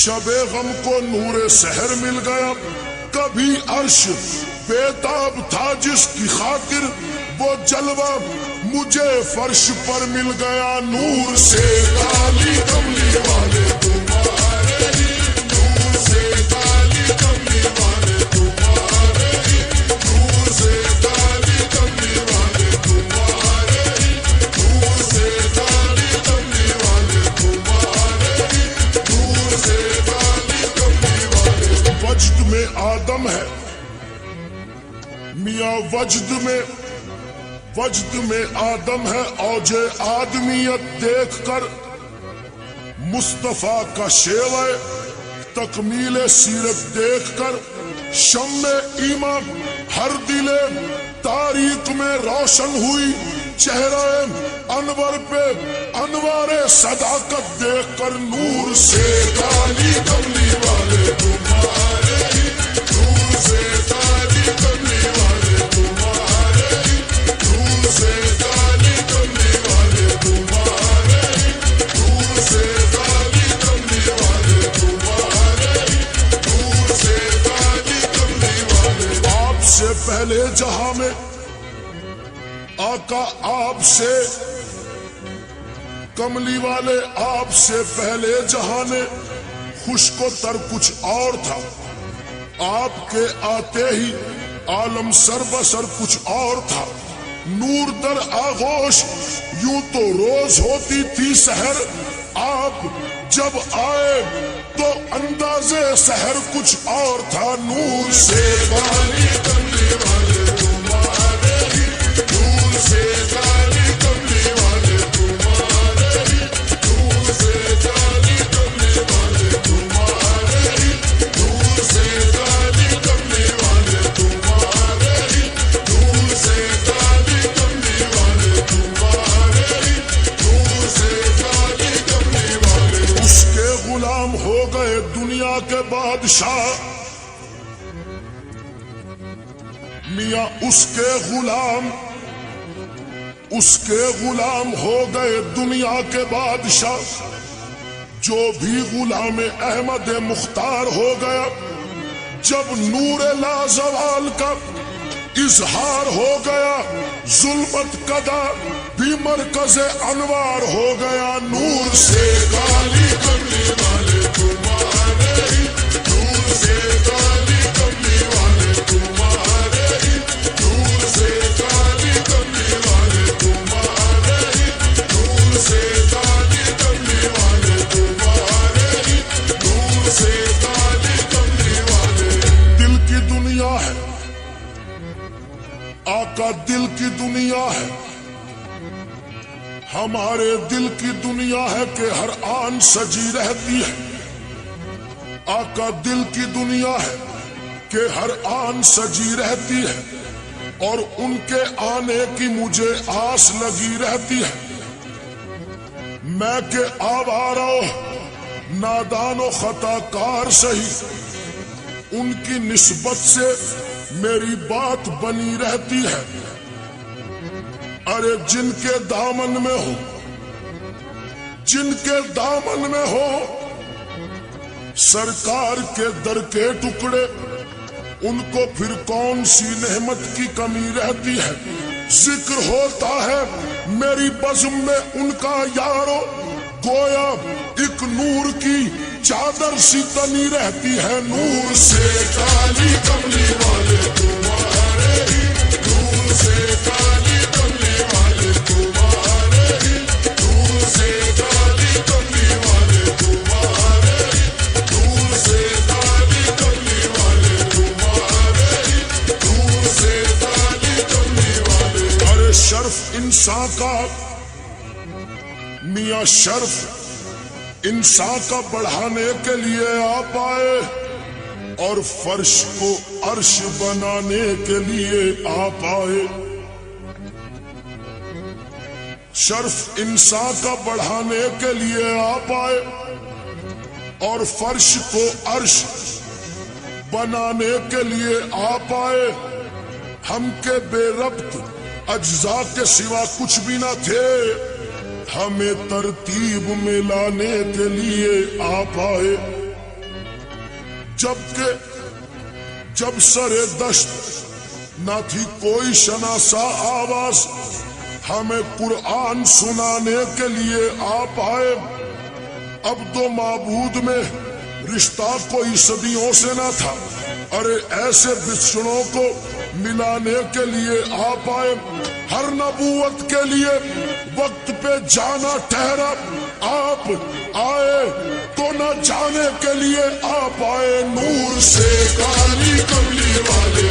شب غم کو نور سحر مل گیا، کبھی عرش بیتاب تھا جس کی خاطر وہ جلوہ مجھے فرش پر مل گیا، نور سے کالی کملی والے تمہارے ہی، نور سے کالی کملی والے تمہارے ہی، نور سے کالی کملی والے تمہارے ہی، نور سے کالی کملی والے تمہارے ہی، نور سے کالی کملی والے۔ وجد میں آدم ہے میاں، وجد میں آدم ہے، اوج آدمیت دیکھ کر مصطفیٰ کا شیوہ تکمیل سیرت دیکھ کر شمع ایمان ہر دل تاریک میں روشن ہوئی، چہرہ انور پہ انوار صداقت دیکھ کر، نور سے کالی کملی والے تمہارے ہی، نور سے کالی کملی والے تمہارے ہی، نور سے کالی کملی والے تمہارے ہی، نور سے کالی کملی والے تمہارے ہی، نور سے کالی کملی والے۔ آپ سے پہلے جہاں میں آقا، آپ سے کملی والے، آپ سے پہلے جہاں نے خشک و تر کچھ اور تھا، آپ کے آتے ہی عالم سر بسر کچھ اور تھا، نور در آغوش یوں تو روز ہوتی تھی سحر، آپ جب آئے تو اندازے سحر کچھ اور تھا، نور سے کالی کملی والے تمہارے ہی، نور سے کالی کملی والے تمہارے ہی، نور سے کالی کملی والے تمہارے ہی، نور سے کالی کملی والے تمہارے ہی، نور سے کالی کملی والے تمہارے ہی، نور سے کالی کملی والے۔ اس کے غلام ہو گئے دنیا کے بادشاہ میاں، اس کے غلام ہو گئے دنیا کے بادشاہ، جو بھی غلام احمد مختار ہو گیا، جب نور لازوال کا اظہار ہو گیا، ظلمت کدا بھی مرکز انوار ہو گیا، نور سے کالی کملی والے تمہارے ہی، نور سے کالی کملی والے تمہارے ہی، نور سے کالی کملی والے تمہارے ہی، نور سے کالی کملی والے تمہارے ہی، نور سے کالی کملی والے۔ دل کی دنیا ہے آقا، دل کی دنیا ہے، ہمارے دل کی دنیا ہے کہ ہر آن سجی رہتی ہے، آقا دل کی دنیا ہے کہ ہر آن سجی رہتی ہے، اور ان کے آنے کی مجھے آس لگی رہتی ہے، میں کہ آوارہ نادان و خطا کار سہی، ان کی نسبت سے میری بات بنی رہتی ہے، ارے جن کے دامن میں ہو، جن کے دامن میں ہو سرکار کے در کے ٹکڑے، ان کو پھر کون سی نعمت کی کمی رہتی ہے، ذکر ہوتا ہے میری بزم میں ان کا یارو، گویا ایک نور کی چادر سی تنی رہتی ہے، نور سے کالی کملی والے تمہارے ہی، نور سے کالی کملی والے تمہارے ہی، نور سے کالی کملی والے تمہارے ہی، نور سے کالی کملی والے تمہارے ہی، نور سے کالی کملی والے۔ ارے شرف انسان کا میاں، شرف انسان کا بڑھانے کے لیے آپ آئے، اور فرش کو عرش بنانے کے لیے آپ آئے، شرف انسان کا بڑھانے کے لیے آپ آئے، اور فرش کو عرش بنانے کے لیے آپ آئے، ہم کے بے ربط اجزاء کے سوا کچھ بھی نہ تھے، ہمیں ترتیب میں لانے کے لیے آپ آئے، جب سرے دشت نہ تھی کوئی شناسا آواز، ہمیں قرآن سنانے کے لیے آپ آئے۔ عبد و معبود میں رشتہ کوئی صدیوں سے نہ تھا، ارے ایسے بچڑوں کو ملانے کے لیے آپ آئے۔ ہر نبوت کے لیے وقت پہ جانا ٹھہرا، آپ آئے تو نہ جانے کے لیے آپ آئے۔ نور سے کالی کملی والے